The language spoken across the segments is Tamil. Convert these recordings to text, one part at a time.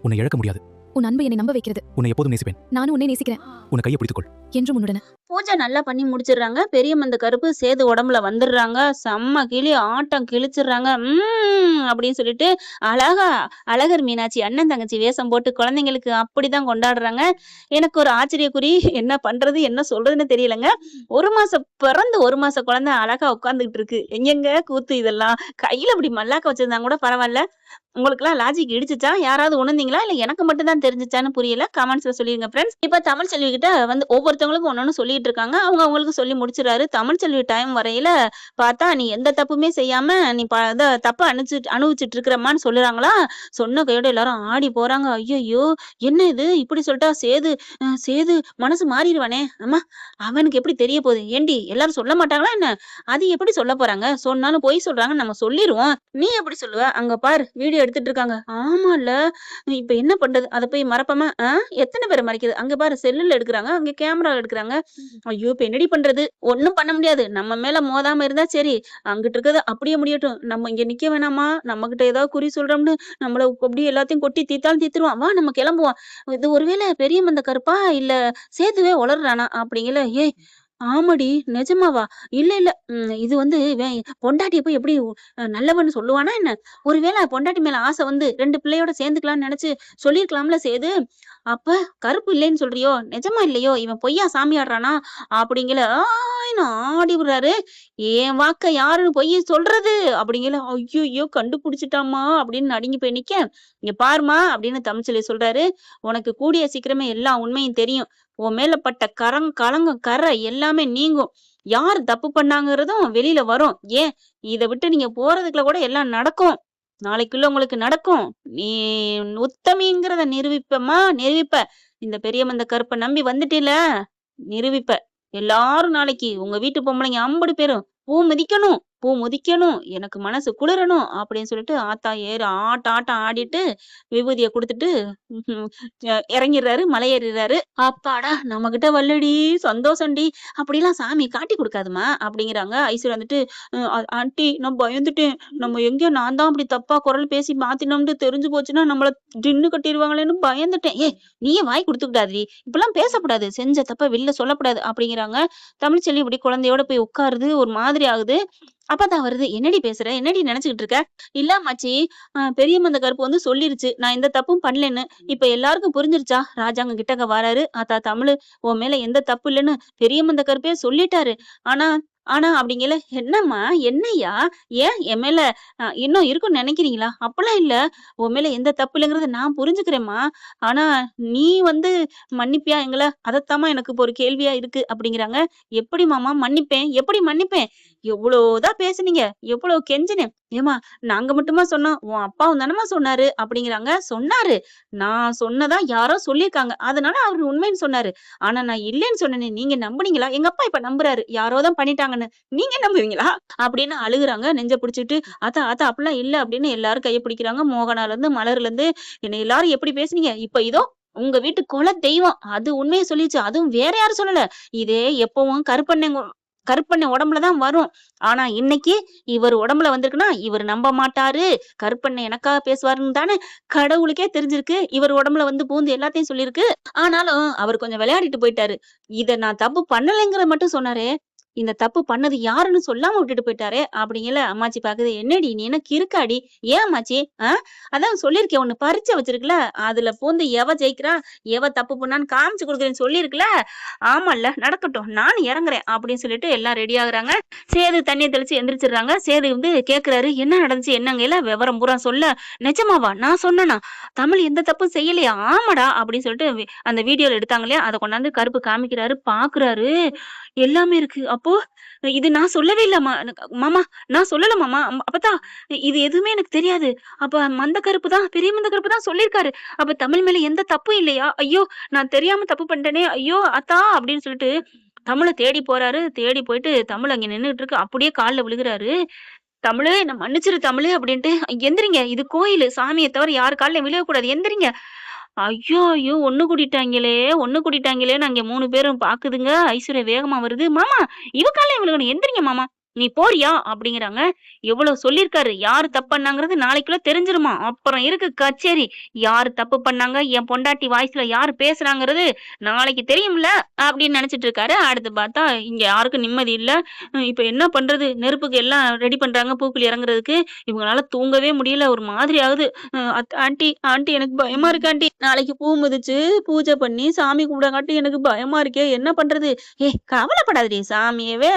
உன்னை இழக்க முடியாது. உன் அன்பு என்னை நம்ப வைக்கிறது. உன்னை எப்போதும் நேசிப்பேன். நானும் உன்னை நேசிக்கிறேன். உன்னை கையை பிடித்துக்கொள். என்றும் உன்னுடன். பூஜை நல்லா பண்ணி முடிச்சிடுறாங்க. பெரியம்மந்த கருப்பு சேது உடம்புல வந்துடுறாங்க. செம்ம கிளி ஆட்டம் கிழிச்சிடுறாங்க. அப்படின்னு சொல்லிட்டு அழகா அழகர் மீனாட்சி அண்ணன் தங்கச்சி வேஷம் போட்டு குழந்தைங்களுக்கு அப்படிதான் கொண்டாடுறாங்க. எனக்கு ஒரு ஆச்சரியக்குறி, என்ன பண்றது என்ன சொல்றதுன்னு தெரியலங்க. பிறந்து 1 மாச குழந்தை அழகா உட்கார்ந்துகிட்டு இருக்கு. எங்கெங்க கூத்து இதெல்லாம். கையில அப்படி மல்லாக்க வச்சிருந்தா கூட பரவாயில்ல. உங்களுக்குலாம் லாஜிக் இடிச்சுச்சா? யாராவது உணர்ந்தீங்களா? இல்ல எனக்கு மட்டும் தான் தெரிஞ்சுச்சான்னு புரியல. கமெண்ட்ஸ்ல சொல்லிருங்க ஃப்ரெண்ட்ஸ். இப்ப தமிழ்ச்செல்வி கிட்ட வந்து ஒவ்வொருத்தவங்களுக்கும் ஒன்னொன்னு சொல்லிட்டு இருக்காங்க. அவங்க அவங்களுக்கு சொல்லி முடிச்சிடறாரு. தமிழ்ச்செல்வி டைம் வரையில பார்த்தா, நீ எந்த தப்புமே செய்யாம நீ தப்ப அனுபவிச்சுட்டு இருக்கிறம்மான்னு சொல்லுறாங்களா. சொன்ன கையோட எல்லாரும் ஆடி போறாங்க. ஐயோ என்ன இது இப்படி சொல்லிட்டா சேது மனசு மாறிடுவானே. அம்மா அவனுக்கு எப்படி தெரிய போகுது? ஏண்டி எல்லாரும் சொல்ல மாட்டாங்களா என்ன? அது எப்படி சொல்ல போறாங்க? சொன்னாலும் பொய் சொல்றாங்க, நம்ம சொல்லிருவோம். நீ எப்படி சொல்லுவ? அங்க பார் வீடியோ எடுத்துட்டு இருக்காங்க. ஆமால, இப்ப என்ன பண்றது? அத போய் மறப்பாம எத்தனை பேரை மறைக்குது? அங்க பாரு செல்லுல எடுக்கிறாங்க, அங்க கேமரால எடுக்கிறாங்க. ஐயோ இப்ப என்னடி பண்றது? ஒண்ணும் பண்ண முடியாது. நம்ம மேல மோதாம இருந்தா சரி. அங்கிட்டு இருக்கிறது அப்படியே முடியட்டும். நம்ம இங்க நிக்க வேணாமா? நம்ம கிட்ட ஏதாவது குறி சொல்றோம்னு நம்மள அப்படியே எல்லாத்தையும் கொட்டி தீத்தாலும் தீத்துருவான். வா நம்ம கிளம்புவோம். இது ஒருவேளை பெரியம்மந்த கருப்பா இல்ல சேதுவே உளறானா அப்படிங்கல. ஏய் ஆமாடி நிஜமாவா? இல்ல இது வந்து பொண்டாட்டிய போய் எப்படி நல்லவன்னு சொல்லுவானா என்ன? ஒருவேளை பொண்டாட்டி மேல ஆசை வந்து 2 பிள்ளையோட சேர்ந்துக்கலாம்னு நினைச்சு சொல்லிருக்கலாம்ல சேது. அப்ப கருப்பு இல்லைன்னு சொல்றியோ? நிஜமா இல்லையோ? இவன் பொய்யா சாமி ஆடுறானா அப்படிங்கல. ஆடி விடுறாரு. என் வாக்க யாருன்னு பொய்ய சொல்றது அப்படிங்கல. ஐயோ கண்டுபிடிச்சிட்டாமா அப்படின்னு நடுங்கி போய் நிக்க. இங்க பாருமா அப்படின்னு தமிழ்ச்செல்வி சொல்றாரு. உனக்கு கூடிய சீக்கிரமே எல்லா உண்மையும் தெரியும். உன் மேல பட்ட களங்கம் கரை எல்லாமே நீங்கும். யார் தப்பு பண்ணாங்கிறதும் வெளியில வரும். ஏன் இதை விட்டு நீங்க போறதுக்குள்ள கூட எல்லாம் நடக்கும். நாளைக்குள்ள உங்களுக்கு நடக்கும். நீ உத்தமிங்கிறத நிரூபிப்ப. இந்த பெரியம்மந்த கருப்பை நம்பி வந்துட்டீல, நிரூபிப்ப. எல்லாரும் நாளைக்கு உங்க வீட்டு பொம்பளைங்க 50 பேரும் பூ முதிக்கணும், எனக்கு மனசு குளிரணும் அப்படின்னு சொல்லிட்டு ஆத்தா ஏறு ஆட்டம் ஆடிட்டு விபூதிய கொடுத்துட்டு இறங்கிடுறாரு, மலையேறாரு. அப்பாடா நம்ம கிட்ட வல்லடி சந்தோஷம்டி அப்படிலாம் சாமி காட்டி கொடுக்காதுமா அப்படிங்கிறாங்க. ஐஸ்வர்யா வந்துட்டு ஆண்டி நான் பயந்துட்டேன். நம்ம எங்கேயோ நான் தான் அப்படி தப்பா குரல் பேசி மாத்தினோம்னு தெரிஞ்சு போச்சுன்னா நம்மள டின்னு கட்டிடுவாங்களேன்னு பயந்துட்டேன். நீயே வாய் கொடுத்துக்கிட்டாதீ, இப்பெல்லாம் பேசக்கூடாது, செஞ்ச தப்ப வெளில சொல்லக்கூடாது அப்படிங்கிறாங்க. தமிழ்ச்செல்வி இப்படி குழந்தையோட போய் உட்காருது. ஒரு மாதிரி ஆகுது. அப்பதான் வருது. என்னடி பேசுற? என்னடி நினைச்சுக்கிட்டு இருக்க? இல்ல மச்சி, பெரியம்மந்த கருப்பு வந்து சொல்லிருச்சு நான் எந்த தப்பும் பண்ணலன்னு. இப்ப எல்லாருக்கும் புரிஞ்சிருச்சா? ராஜாங்க கிட்டக்க வராரு. தமிழ் உன் மேல எந்த தப்பு இல்லைன்னு பெரியம்மந்த கருப்பே சொல்லிட்டாரு. ஆனா அப்படிங்கல. என்னம்மா என்னையா? ஏன் என் மேல இன்னும் இருக்குன்னு நினைக்கிறீங்களா? அப்பெல்லாம் இல்ல. உன் மேல எந்த தப்பு இல்லைங்கிறத நான் புரிஞ்சுக்கிறேம்மா. ஆனா நீ வந்து மன்னிப்பியா எங்களை? அதத்தாமா எனக்கு இப்போ ஒரு கேள்வியா இருக்கு அப்படிங்கிறாங்க. எப்படி மாமா மன்னிப்பேன்? எப்படி மன்னிப்பேன்? எவ்வளவுதான் பேசுனீங்க, எவ்வளவு கெஞ்சினேன். ஏமா நாங்க மட்டுமா சொன்னோம்? உன் அப்பாவும் தானமா சொன்னாரு அப்படிங்கிறாங்க. சொன்னாரு, நான் சொன்னதா யாரோ சொல்லியிருக்காங்க, அதனால அவரு உண்மைன்னு சொன்னாரு. ஆனா நான் இல்லைன்னு சொன்னேனே, நீங்க நம்புனீங்களா? எங்க அப்பா இப்ப நம்புறாரு, யாரோதான் பண்ணிட்டாங்கன்னு. நீங்க நம்புவீங்களா அப்படின்னு அழுகுறாங்க. நெஞ்ச பிடிச்சிட்டு அத்தா அப்படிலாம் இல்ல அப்படின்னு எல்லாரும் கைய பிடிக்கிறாங்க. மோகனால இருந்து மலர்ல இருந்து என்ன எல்லாரும் எப்படி பேசுனீங்க? இப்ப இதோ உங்க வீட்டு குல தெய்வம் அது உண்மையை சொல்லிச்சு. அதுவும் வேற யாரும் சொல்லல. இதே எப்பவும் கருப்பண்ண உடம்புலதான் வரும். ஆனா இன்னைக்கு இவர் உடம்புல வந்திருக்குன்னா இவர் நம்ப மாட்டாரு. கருப்பண்ண எனக்காக பேசுவாருன்னு தானே கடவுளுக்கே தெரிஞ்சிருக்கு. இவர் உடம்புல வந்து பூந்து எல்லாத்தையும் சொல்லியிருக்கு. ஆனாலும் அவர் கொஞ்சம் விளையாடிட்டு போயிட்டாரு. இத நான் தப்பு பண்ணலைங்கிறத மட்டும் சொன்னாரே, இந்த தப்பு பண்ணது யாருன்னு சொல்லாம விட்டுட்டு போயிட்டாரே அப்படிங்கல. அம்மாச்சி பாக்குது. என்னடி நீ எனக்கு இருக்காடி? ஏன் அம்மாச்சி? அதான் சொல்லிருக்கேன், ஒண்ணு பரிச்சை வச்சிருக்கல, அதுல பூந்து எவ ஜெயிக்கிறா எவ தப்பு பண்ணான்னு காமிச்சு கொடுக்குறேன்னு சொல்லிருக்கல. ஆமால்ல நடக்கட்டும், நான் இறங்குறேன் அப்படின்னு சொல்லிட்டு எல்லாம் ரெடி ஆகுறாங்க. சேது தண்ணியை தெளிச்சு எந்திரிச்சிடுறாங்க. சேது வந்து கேக்குறாரு, என்ன நடந்துச்சு என்னங்கல விவரம் பூரா சொல்ல. நிஜமாவா? நான் சொன்னனா? தமிழ் எந்த தப்பும் செய்யலையா? ஆமாடா அப்படின்னு சொல்லிட்டு அந்த வீடியோல எடுத்தாங்க இல்லையா, அதை கொண்டாந்து கருப்பு காமிக்கிறாரு. பாக்குறாரு, எல்லாமே இருக்கு. அப்போ இது நான் சொல்லவே இல்ல மாமா, நான் சொல்லல மாமா. அப்பதான் இது எதுவுமே எனக்கு தெரியாது. அப்ப பெரிய மந்த கருப்பு தான் சொல்லியிருக்காரு. அப்ப தமிழ் மேல எந்த தப்பும் இல்லையா? ஐயோ நான் தெரியாம தப்பு பண்ணிட்டேனே, ஐயோ அத்தா அப்படின்னு சொல்லிட்டு தமிழை தேடி போறாரு. தேடி போயிட்டு தமிழ் அங்க நின்றுட்டு இருக்கு. அப்படியே காலில் விழுகிறாரு. தமிழே நான் மன்னிச்சிரு தமிழே அப்படின்ட்டு. எந்திரிங்க, இது கோயில், சாமியை தவிர யாரு காலில் விழுகக்கூடாது, எந்திரிங்க. ஐயோ ஒண்ணு கூட்டிட்டாங்களேன்னு அங்க 3 பேரும் பாக்குதுங்க. ஐஸ்வர்யா வேகமா வருது. மாமா இவ காலையும் விழுகணும், எந்திரிங்க மாமா. நீ போறியா அப்படிங்கிறாங்க. எவ்வளவு சொல்லியிருக்காரு. யாரு தப்பு பண்ணாங்கிறது நாளைக்குள்ள தெரிஞ்சிருமா. அப்புறம் இருக்கு கச்சேரி. யாரு தப்பு பண்ணாங்க, என் பொண்டாட்டி வாய்ஸ்ல யாரு பேசுறாங்கிறது நாளைக்கு தெரியும்ல அப்படின்னு நினைச்சிட்டு இருக்காரு. அடுத்து பார்த்தா இங்க யாருக்கும் நிம்மதி இல்ல. இப்ப என்ன பண்றது? நெருப்புக்கு எல்லாம் ரெடி பண்றாங்க பூக்குழி இறங்குறதுக்கு. இவங்களால தூங்கவே முடியல. ஒரு மாதிரி ஆகுது. ஆன்ட்டி ஆன்ட்டி எனக்கு பயமா இருக்கு ஆன்ட்டி. நாளைக்கு பூ மிதிச்சு பூஜை பண்ணி சாமி கும்பிடங்காட்டி எனக்கு பயமா இருக்கே. என்ன பண்றது? ஏய் கவலைப்படாதடி சாமியவே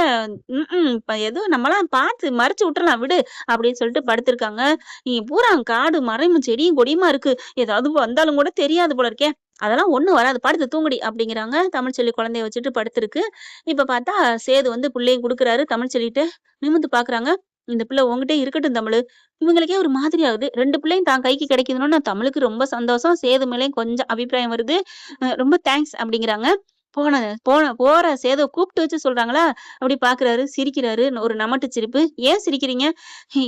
இப்ப எதுவும் நம்மலாம் பார்த்து மறைச்சு விட்டுறலாம் விடு அப்படின்னு சொல்லிட்டு படுத்திருக்காங்க. இங்க பூரா காடு மரமும் செடியும் கொடியுமா இருக்கு. ஏதாவது வந்தாலும் கூட தெரியாது போல இருக்கே. அதெல்லாம் ஒண்ணும் வராது. படுத்து தூங்குடி அப்படிங்கிறாங்க. தமிழ்ச்செல்வி குழந்தைய வச்சுட்டு படுத்திருக்கு. இப்ப பார்த்தா சேது வந்து புள்ளையும் குடுக்குறாரு. தமிழ்ச்செல்விட்ட நிமிர்ந்து பார்க்குறாங்க. இந்த பிள்ளை உன்கிட்ட இருக்கட்டும் தமிழு. இவங்களுக்கே ஒரு மாதிரி ஆகுது. 2 பிள்ளையும் தான் கைக்கு கிடைக்குதுன்னோன தமிழுக்கு ரொம்ப சந்தோஷம். சேது மேலயும் கொஞ்சம் அபிப்பிராயம் வருது. ரொம்ப தேங்க்ஸ் அப்படிங்கிறாங்க. போன போற சேதுவ கூப்பிட்டு வச்சு சொல்றாங்களா, அப்படி பார்க்குறாரு, சிரிக்கிறாரு. ஒரு நமட்டு சிரிப்பு. "ஏன் சிரிக்கிறீங்க?"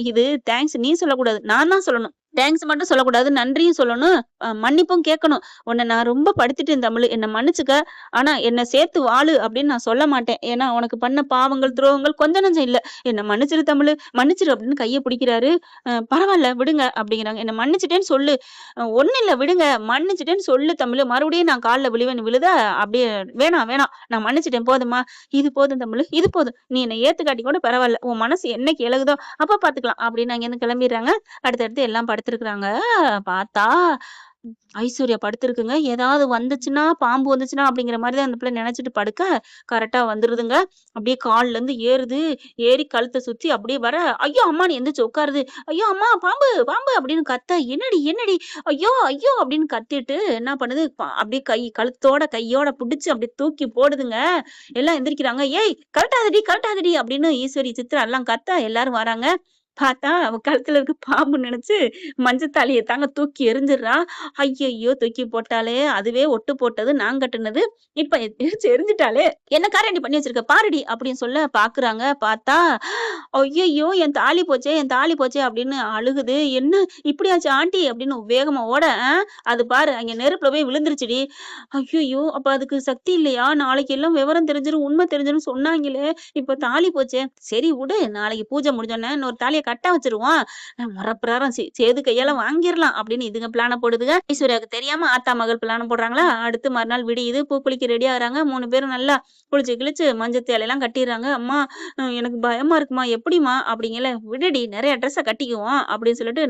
"இது தேங்க்ஸ் நீ சொல்லக்கூடாது. நான் தான் சொல்லணும். தேங்க்ஸ் மட்டும் சொல்லக்கூடாது. நன்றியும் சொல்லணும். மன்னிப்பும் கேட்கணும். உன்ன நான் ரொம்ப படுத்திட்டேன் தமிழு. என்ன மன்னிச்சுக்க. ஆனா என்ன சேர்த்து வாழு அப்படின்னு நான் சொல்ல மாட்டேன். ஏன்னா உனக்கு பண்ண பாவங்கள், துரோகங்கள் கொஞ்சம் நஞ்சம் இல்ல. என்ன மன்னிச்சிரு தமிழு. மன்னிச்சிரு அப்படின்னு கைய பிடிக்கிறாரு. பரவால்ல விடுங்க அப்படிங்கிறாங்க. என்ன மன்னிச்சுட்டேன்னு சொல்லு. ஒண்ணும் இல்ல விடுங்க. மன்னிச்சுட்டேன்னு சொல்லு தமிழு. மறுபடியும் நான் கால்ல விழுவேன்னு விழுதா, அப்படியே வேணாம் வேணாம். நான் மன்னிச்சுட்டேன் போதுமா? இது போதும் தமிழு. இது போதும். நீ என்ன ஏத்துக்காட்டி கூட பரவால்ல. உன் மனசு என்னைக்கு இளகுதோ அப்ப பாத்துக்கலாம் அப்படின்னு அங்கேருந்து கிளம்பிடுறாங்க. அடுத்தடுத்து எல்லாம் படுத்திருக்கிறாங்க. பார்த்தா ஐஸ்வர்யா படுத்திருக்குங்க. ஏதாவது வந்துச்சுன்னா, பாம்பு வந்துச்சுன்னா அப்படிங்கிற மாரி தான் அந்த பிள்ளை நெனச்சுட்டு படுக்க, கரெக்ட்டா வந்துருதுங்க. அப்படியே கால்லருந்து ஏறுது. ஏறி கழுத்த சுத்தி அப்படியே வர, ஐயோ! அம்மான்னு எந்திரிச்சு உட்காருது. ஐயோ! அம்மா பாம்பு, பாம்பு அப்படின்னு கத்த, என்னடி என்னடி? ஐயோ! ஐயோ! அப்படின்னு கத்திட்டு என்ன பண்ணுது, அப்படியே கழுத்தோட கையோட புடிச்சு அப்படியே தூக்கி போடுதுங்க. எல்லாம் எந்திரிக்கிறாங்க. "ஏய் கழட்டாதடி, கழட்டாதடி" அப்படின்னு ஈஸ்வரி, சித்ரா எல்லாம் கத்த எல்லாரும் வராங்க. பார்த்தா அவ கழுத்துல இருக்க பாம்பு நெனச்சு மஞ்சத்தாலிய தாங்க தூக்கி எறிஞ்சிடுறா. ஐயையோ! தூக்கி போட்டாளே! அதுவே ஒட்டு போட்டது, நான் கட்டுனது. இப்ப எரிச்சு எறிஞ்சுட்டாளே! என்ன காரியாண்டி பண்ணி வச்சிருக்க பாருடி! அப்படின்னு சொல்ல பாக்குறாங்க. பார்த்தா, ஐயையோ! என் தாலி போச்சே! என் தாலி போச்சே! அப்படின்னு அழுகுது. என்ன இப்படி ஆச்சு ஆண்டி? அப்படின்னு வேகமா ஓட, அது பாரு அங்க நெருப்புல போய் விழுந்துருச்சுடி. ஐயய்யோ! அப்ப அதுக்கு சக்தி இல்லையா? நாளைக்கு எல்லாம் விவரம் தெரிஞ்சிரும், உண்மை தெரிஞ்சிரும்னு சொன்னாங்களே! இப்ப தாலி போச்சே! சரி உடு. நாளைக்கு பூஜை முடிஞ்சோனே இன்னொரு தாலிய கட்ட வச்சுருவோம். முறப்பிரகாரம் சேது கையால வாங்கிரலாம் அப்படின்னு இதுங்க பிளான போடுதுங்க. ஐஸ்வர்யாவுக்கு தெரியாம ஆத்தா மகள் பிளான போடுறாங்களா? அடுத்து மறுநாள் விடியுது. பூ குளிக்க ரெடி ஆகுறாங்க. 3 பேரும் நல்லா குளிச்சு கிழிச்சு மஞ்சள் சேலையெல்லாம் கட்டிர்றாங்க. அம்மா எனக்கு பயமா இருக்கும்மா. எப்படிம்மா? அப்படிங்கல. விடுடி நெறைய ட்ரெஸ்ஸ கட்டிக்குவோம் அப்படின்னு சொல்லிட்டு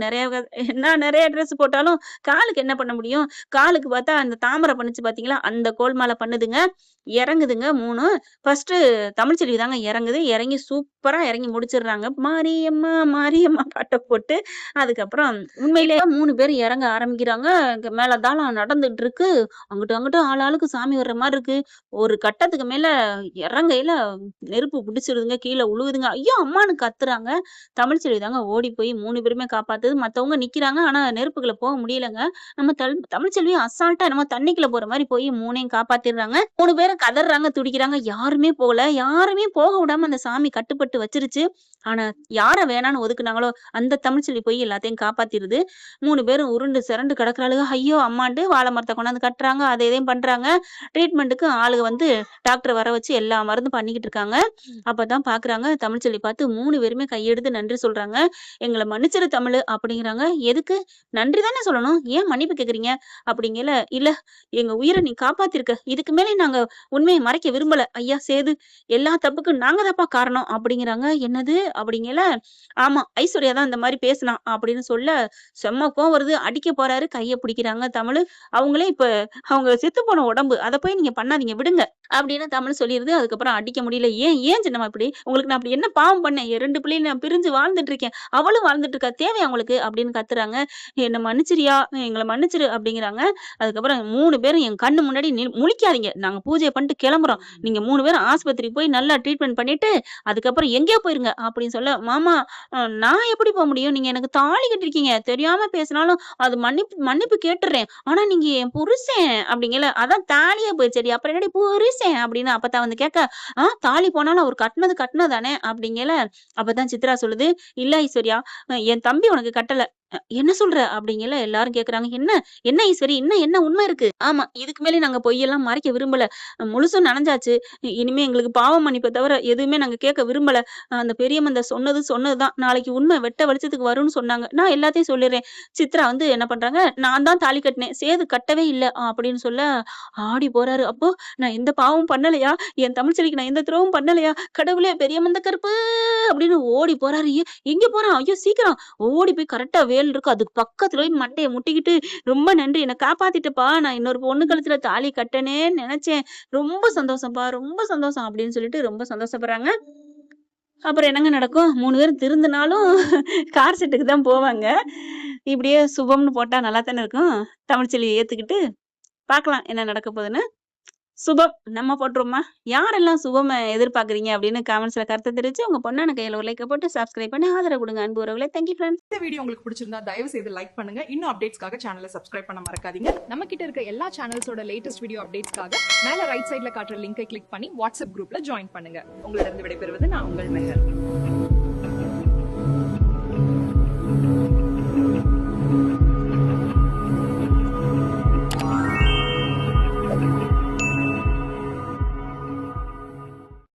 நெறைய ட்ரெஸ் போட்டாலும் காலுக்கு என்ன பண்ண முடியும்? காலுக்கு பார்த்தா அந்த தாமரை பண்ணுச்சு பார்த்தீங்களா? அந்த கோல் மாலை பண்ணுதுங்க. இறங்குதுங்க 3. ஃபர்ஸ்ட்டு தமிழ்ச்செல்வி தாங்க இறங்குது. இறங்கி சூப்பரா இறங்கி முடிச்சிடுறாங்க. மாரியம்மா மாரியம்மா பாட்ட போட்டு, அதுக்கப்புறம் உண்மையிலேயே 3 பேரும் இறங்க ஆரம்பிக்கிறாங்க. இங்க மேளதாளம் நடந்துட்டு இருக்கு. அங்கிட்டும் அங்கிட்டும் ஆளாளுக்கு சாமி வர்ற மாரி இருக்கு. ஒரு கட்டத்துக்கு மேல இறங்கையில நெருப்பு பிடிச்சிருதுங்க. கீழ உழுகுதுங்க. ஐயோ! அம்மான்னு கத்துறாங்க. தமிழ்ச்செல்வி தாங்க ஓடி போய் 3 பேருமே காப்பாத்துது. மத்தவங்க நிக்கிறாங்க. ஆனா நெருப்புக்குள்ள போக முடியலங்க. நம்ம தமிழ்ச்செல்வி அசால்ட்டா என்னமோ தண்ணிக்குள்ள போற மாரி போய் 3யும் காப்பாத்திடுறாங்க. 3 பேரும் கதறாங்க, துடிக்கிறாங்க. யாருமே போகல. யாருமே போக விடாம அந்த சாமி கட்டுப்பட்டு வச்சிருச்சு. ஆனா யார வேணான்னு ஒதுக்குனாங்களோ, அந்த தமிழ்ச்செல்வி போய் எல்லாத்தையும் காப்பாத்திருது. 3 பேரும் உருண்டு சிரண்டு கிடக்குறாளுக. ஐயோ! அம்மான்ட்டு வாழை மரத்த கொண்டாந்து கட்டுறாங்க. அத இதையும் பண்றாங்க. ட்ரீட்மெண்ட்டுக்கு ஆளுக வந்து டாக்டர வர வச்சு எல்லா மருந்தும் பண்ணிக்கிட்டு இருக்காங்க. அப்பதான் பாக்குறாங்க தமிழ்ச்செல்வி பார்த்து 3 பேருமே கையெடுத்து நன்றி சொல்றாங்க. "எங்கள மன்னிச்சிரு தமிழு" அப்படிங்கிறாங்க. "எதுக்கு? நன்றி தானே சொல்லணும். ஏன் மன்னிப்பு கேட்குறீங்க?" அப்படிங்கல. "இல்ல எங்க உயிர நீ காப்பாத்திருக்க. இதுக்கு மேல நாங்க உண்மைய மறைக்க விரும்பல. ஐயா சேது, எல்லா தப்புக்கும் நாங்க தான்ப்பா காரணம்" அப்படிங்கிறாங்க. "என்னது?" அப்படிங்கல. "ஆமா, ஐஸ்வர்யா தான் இந்த மாரி பேசுனா" அப்படின்னு சொல்ல, செம்ம கோவம் வருது. அடிக்க போறாரு. கைய பிடிக்கிறாங்க தமிழு. அவங்களே இப்ப அவங்க செத்து போன உடம்பு. அத போய் நீங்க பண்ணாதீங்க விடுங்க அப்படின்னு தமிழ் சொல்லிருது. அதுக்கப்புறம் அடிக்க முடியல. ஏன் சின்னம்மா இப்படி? உங்களுக்கு நான் அப்படி என்ன பாவம் பண்ணேன்? என் 2 பிள்ளையும் நான் பிரிஞ்சு வாழ்ந்துட்டு இருக்கேன். அவளும் வாழ்ந்துட்டு இருக்கா. தேவையா உங்களுக்கு? அப்படின்னு கத்துறாங்க. "என்ன மன்னிச்சிரியா? எங்கள மன்னிச்சிரு" அப்படிங்கிறாங்க. அதுக்கப்புறம் 3 பேரும் என் கண்ணு முன்னாடி முழிக்காதீங்க. நாங்க பூஜைய பண்ணிட்டு கிளம்புறோம். நீங்க 3 பேரும் ஆஸ்பத்திரிக்கு போய் நல்லா ட்ரீட்மெண்ட் பண்ணிட்டு, அதுக்கப்புறம் எங்கேயோ போயிருங்க அப்படின்னு சொல்ல, "மாமா நான் எப்படி போ முடியும்? நீங்க எனக்கு தாலி கட்டிருக்கீங்க. தெரியாம பேசினாலும் அது மன்னிப்பு கேட்டுர்றேன். ஆனா நீங்க என் புருஷன்" அப்படிங்கல. "அதான் தாலியே போயிருச்சேடி. அப்புறம் என்னடி புருஷன்?" அப்படின்னு அப்பத்தா வந்து கேட்க, தாலி போனாலும் அவர் கட்டுனது தானே" அப்படிங்கல. அப்பதான் சித்ரா சொல்லுது, "இல்ல ஐஸ்வர்யா, என் தம்பி உனக்கு கட்டல. என்ன சொல்ற? அப்படிங்கல எல்லாரும் கேட்குறாங்க. என்ன? என்ன ஈஸ்வரி? என்ன உண்மை இருக்கு? ஆமா. இதுக்கு மேலே நாங்க பொய்யெல்லாம் மறைக்க விரும்பல. முழுசும் நனைஞ்சாச்சு. இனிமே எங்களுக்கு பாவ மன்னிப்ப தவிர எதுவுமே நாங்க கேட்க விரும்பல. அந்த பெரியம்மந்த சொன்னது சொன்னது தான். நாளைக்கு உண்மை வெட்ட வெளிச்சத்துக்கு வரும்னு சொன்னாங்க. நான் எல்லாத்தையும் சொல்லிர்றேன். சித்ரா வந்து என்ன பண்றாங்க, நான் தான் தாலி கட்டினேன். சேது கட்டவே இல்ல அப்படின்னு சொல்ல ஆடி போறாரு. அப்போ நான் எந்த பாவமும் பண்ணலையா? என் தமிழ்ச்செல்விக்கு நான் எந்த துரோகமும் பண்ணலையா? கடவுளே பெரியம்மந்த கருப்பு அப்படின்னு ஓடி போறாரு. எங்க போறான்? ஐயோ! சீக்கிரம் ஓடி போய் கரெக்ட்டா வேல் இருக்கு. அதுக்கு பக்கத்துல போய் மண்டைய முட்டிக்கிட்டு, "ரொம்ப நன்றி. என்ன காப்பாத்திட்டப்பா. நான் இன்னொரு பொண்ணு கழுத்துல தாலி கட்டனேன்னு நெனச்சேன். ரொம்ப சந்தோஷம்ப்பா. ரொம்ப சந்தோஷம்." அப்படின்னு சொல்லிட்டு ரொம்ப சந்தோஷப்படுறாங்க. அப்புறம் என்னங்க நடக்கும்? 3 பேரும் திருந்துனாலும் கார் செட்டுக்கு தான் போவாங்க. இப்படியே சுபம்னு போட்டா நல்லா தானே இருக்கும். தமிழ்ச்செல்விய ஏத்துக்கிட்டு பார்க்கலாம் என்ன நடக்க போதுன்னு. சுபம் நம்ம போட்டுருவோமா? யாரெல்லாம் சுபம எதிர்பார்க்குறீங்க அப்படின்னு கமெண்ட்ஸ்ல கருத்து தெரிவிச்சு, உங்க பொண்ணான கையில ஒரு லைக்க போட்டு சப்ஸ்கிரைப் பண்ணி ஆதரவு குடுங்க அன்பு உறவுகளே. Thank you friends. இந்த வீடியோ உங்களுக்கு பிடிச்சிருந்தா தயவு செய்து லைக் பண்ணுங்க. இன்னும் அப்டேட்ஸ்க்காக சேனலை சப்ஸ்கிரைப் பண்ண மறக்காதீங்க. நம்ம கிட்ட இருக்க எல்லா சேனல்ஸோட லேட்டஸ்ட் வீடியோ அப்டேட்ஸ்க்காக மேல ரைட் சைடுல காட்டுற லிங்கை கிளிக் பண்ணி வாட்ஸ்அப் குரூப்ல ஜாயின் பண்ணுங்க. உங்களிடம் விடைபெறுவது நான் உங்கள் மெஹர்.